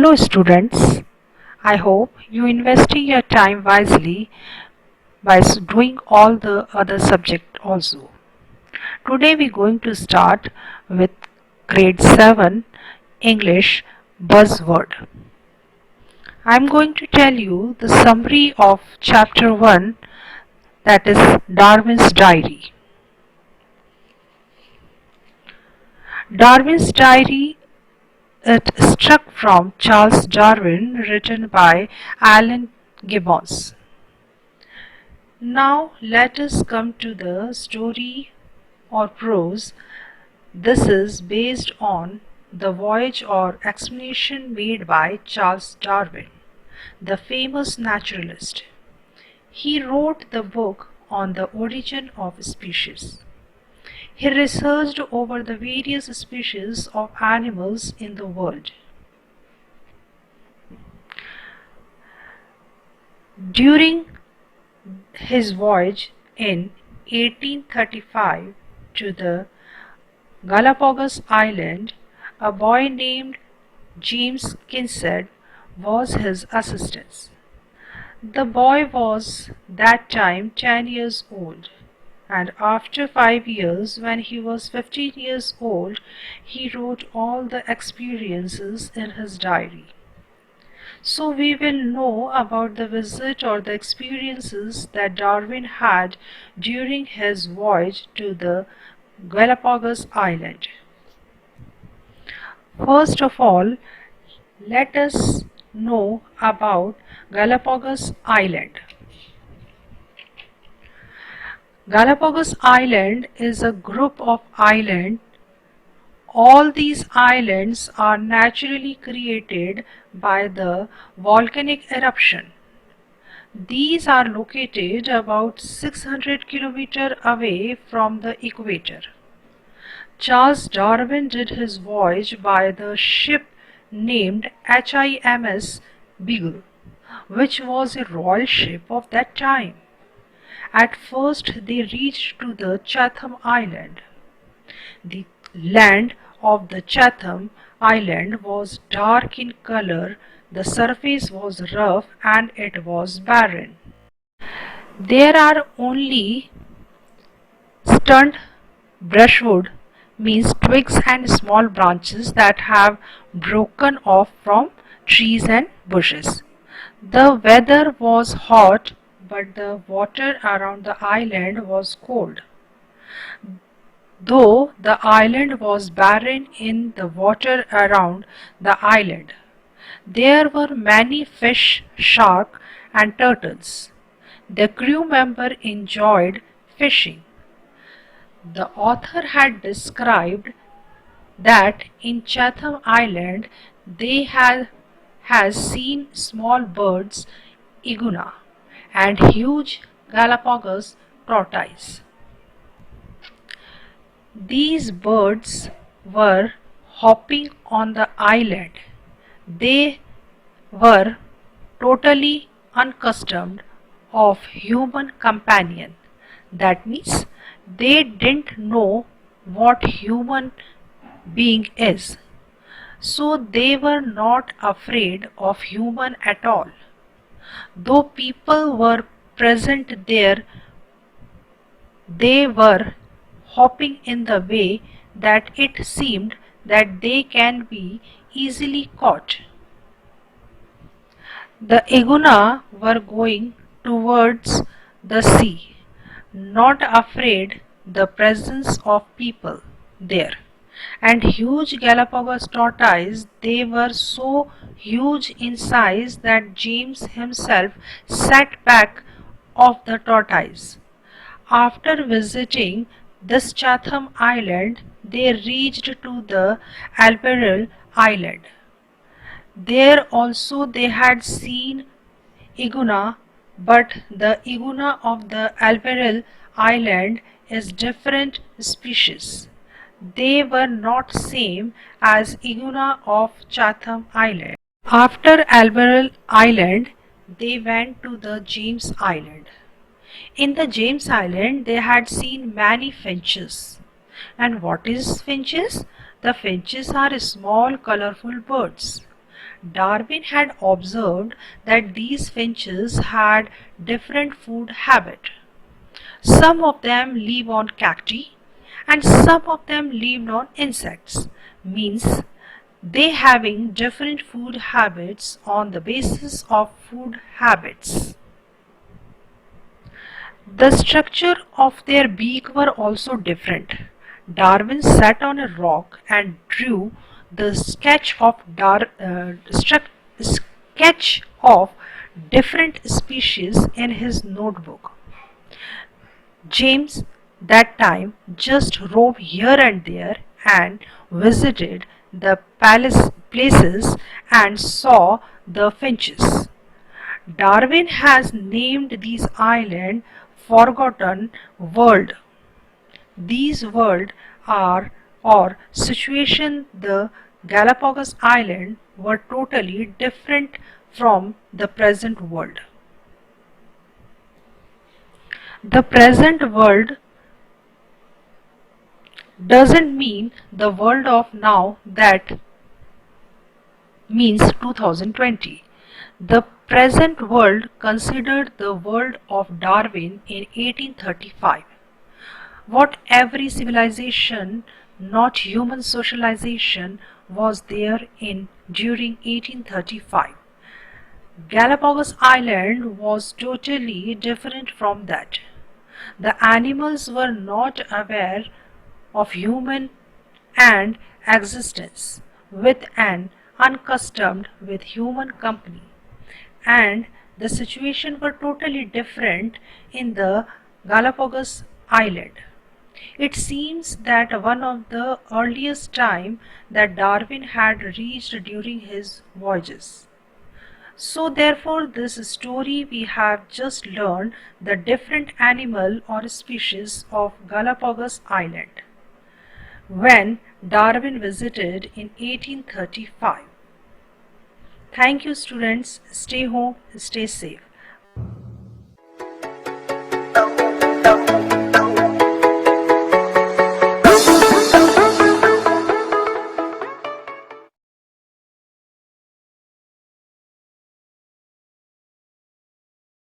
Hello students, I hope you investing your time wisely by doing all the other subject also. Today we are going to start with grade 7 English buzzword. I am going to tell you the summary of chapter 1, that is Darwin's Diary. Darwin's Diary, it struck from Charles Darwin, written by Alan Gibbons. Now let us come to the story or prose. This is based on the voyage or explanation made by Charles Darwin, the famous naturalist. He wrote the book on the origin of species. He researched over the various species of animals in the world. During his voyage in 1835 to the Galapagos Island, a boy named James Kinsett was his assistant. The boy was that time 10 years old, and after 5 years, when he was 15 years old, he wrote all the experiences in his diary. So we will know about the visit or the experiences that Darwin had during his voyage to the Galapagos Island. First of all, let us know about Galapagos Island. Galapagos Island is a group of islands. All these islands are naturally created by the volcanic eruption. These are located about 600 km away from the equator. Charles Darwin did his voyage by the ship named HIMS Beagle, which was a royal ship of that time. At first they reached to the Chatham Island. The land of the Chatham Island was dark in color, the surface was rough and it was barren. There are only stunted brushwood, means twigs and small branches that have broken off from trees and bushes. The weather was hot, but the water around the island was cold. Though the island was barren in the water around the island, there were many fish, sharks, and turtles. The crew member enjoyed fishing. The author had described that in Chatham Island they has seen small birds, iguana, and huge Galapagos tortoise. These birds were hopping on the island. They were totally unaccustomed of human companion. That means they didn't know what human being is. So they were not afraid of human at all. Though people were present there, they were hopping in the way that it seemed that they can be easily caught. The iguana were going towards the sea, not afraid the presence of people there. And huge Galapagos tortoise, they were so huge in size that James himself sat back of the tortoise. After visiting this Chatham Island, they reached to the Alberel Island. There also they had seen iguana, but the iguana of the Alberel Island is different species. They were not same as iguana of Chatham Island. After Alberel Island, they went to the James Island. In the James Island, they had seen many finches. And what is finches? The finches are small colorful birds. Darwin had observed that these finches had different food habit. Some of them live on cacti and some of them live on insects, means they having different food habits on the basis of food habits. The structure of their beak were also different. Darwin sat on a rock and drew the sketch of different species in his notebook. James that time just roved here and there and visited the places and saw the finches. Darwin has named these islands Forgotten World. These world are or situation the Galapagos Island were totally different from the present world. The present world doesn't mean the world of now, that means 2020. The present world considered the world of Darwin in 1835. What every civilization, not human socialization, was there in during 1835. Galapagos Island was totally different from that. The animals were not aware of human and existence with an unaccustomed with human company, and the situation were totally different in the Galapagos Island. It seems that one of the earliest time that Darwin had reached during his voyages. So therefore this story we have just learned the different animal or species of Galapagos Island when Darwin visited in 1835. Thank you students. Stay home, stay safe.